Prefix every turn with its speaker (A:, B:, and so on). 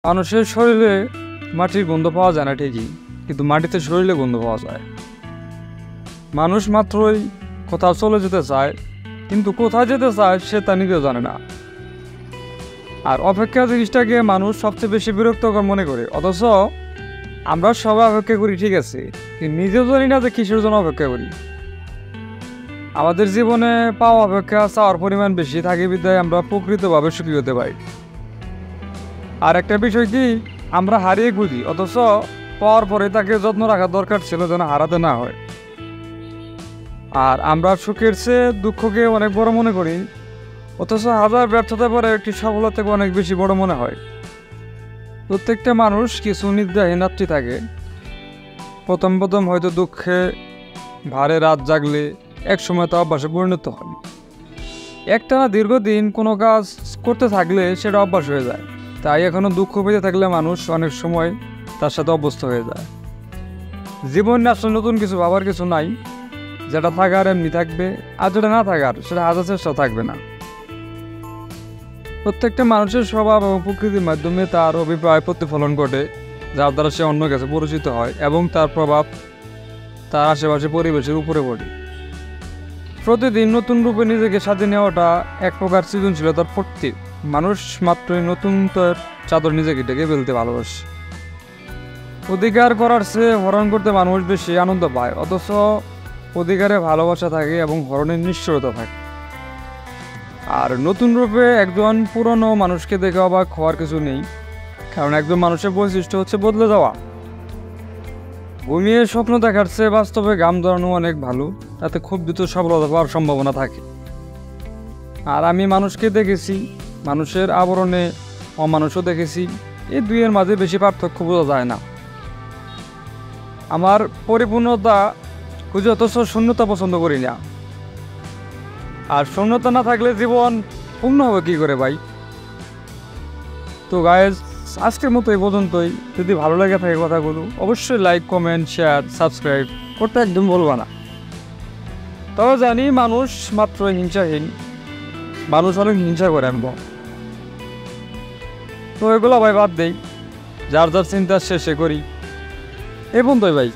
A: মানুষের শরীরে মাটির গন্ধ পাওয়া যায় না ঠিকই, কিন্তু মাটিতে শরীরে গন্ধ পাওয়া যায়। মানুষ মাত্রই কোথাও চলে যেতে চায়, কিন্তু কোথায় যেতে চায় সে তা নিজেও জানে না। আর অপেক্ষা জিনিসটাকে মানুষ সবচেয়ে বেশি বিরক্তকর মনে করে, অথচ আমরা সবাই অপেক্ষা করি ঠিক আছে, কিন্তু নিজেও জানি না যে কিসের জন্য অপেক্ষা করি। আমাদের জীবনে পাওয়া অপেক্ষা চাওয়ার পরিমাণ বেশি থাকে বিধায় আমরা প্রকৃতভাবে সুখী হতে পারি। আর একটা বিষয় কি, আমরা হারিয়ে খুঁজি, অথচ পাওয়ার পরে তাকে যত্ন রাখা দরকার ছিল যেন হারাতে না হয়। আর আমরা সুখের চেয়ে দুঃখকে অনেক বড় মনে করি, অথচ হাজার ব্যর্থতার পরে একটি সফলতাকে অনেক বেশি বড় মনে হয়। প্রত্যেকটা মানুষ কিছু নির্দাহীনাত্রী থাকে। প্রথম প্রথম হয়তো দুঃখে ভারে রাত জাগলে একসময় তা অভ্যাসে পরিণত হয়। একটানা দীর্ঘদিন কোনো কাজ করতে থাকলে সেটা অভ্যাস হয়ে যায়। তাই এখনও দুঃখ পেতে থাকলে মানুষ অনেক সময় তার সাথে অভ্যস্ত হয়ে যায়। জীবনে আসলে নতুন কিছু ভাবার কিছু নাই, যেটা থাকার এমনি থাকবে, আর যেটা না থাকার সেটা হাজার চেষ্টা থাকবে না। প্রত্যেকটা মানুষের স্বভাব এবং প্রকৃতির মাধ্যমে তার অভিপ্রায় প্রতিফলন ঘটে, যার দ্বারা সে অন্য কাছে পরিচিত হয় এবং তার প্রভাব তার আশেপাশে পরিবেশের উপরে পড়ে। প্রতিদিন নতুন রূপে নিজেকে সাজিয়ে নেওয়াটা এক প্রকার সৃজনশীলতার প্রতীক। মানুষ মাত্রই নতুন চাদর নিজেকে ঢেকে ফেলতে ভালোবাসে। অধিকার করার চেয়ে হরণ করতে মানুষ বেশি আনন্দ পায়, অথচ অধিকারে ভালোবাসা থাকে এবং হরণের নিশ্চয়তা থাকে। আর নতুন রূপে একজন পুরনো মানুষকে দেখে অবাক হওয়ার কিছু নেই, কারণ একজন মানুষের বৈশিষ্ট্য হচ্ছে বদলে যাওয়া। ঘুমিয়ে স্বপ্ন দেখার চেয়ে বাস্তবে ঘাম ধরানো অনেক ভালো, তাতে খুব দ্রুত সফলতা পাওয়ার সম্ভাবনা থাকে। আর আমি মানুষকে দেখেছি, মানুষের আবরণে অমানুষও দেখেছি, এই দুইয়ের মাঝে বেশি পার্থক্য বোঝা যায় না। আমার পরিপূর্ণতা খুঁজে, অথচ শূন্যতা পছন্দ করি না। আর শূন্যতা না থাকলে জীবন পূর্ণ হবে কী করে ভাই? তো গাইজ, আজকের মতো এই পর্যন্তই। যদি ভালো লাগে থাকে কথাগুলো অবশ্যই লাইক, কমেন্ট, শেয়ার, সাবস্ক্রাইব করতে একদম বলবা না। তবে জানি মানুষ মাত্র হিংসাহীন, মানুষ অনেক হিংসা করে আমি। তো এগুলো ভাই বাদ দেই, যার যার চিন্তা শেষে করি। এই পর্যন্তই ভাই।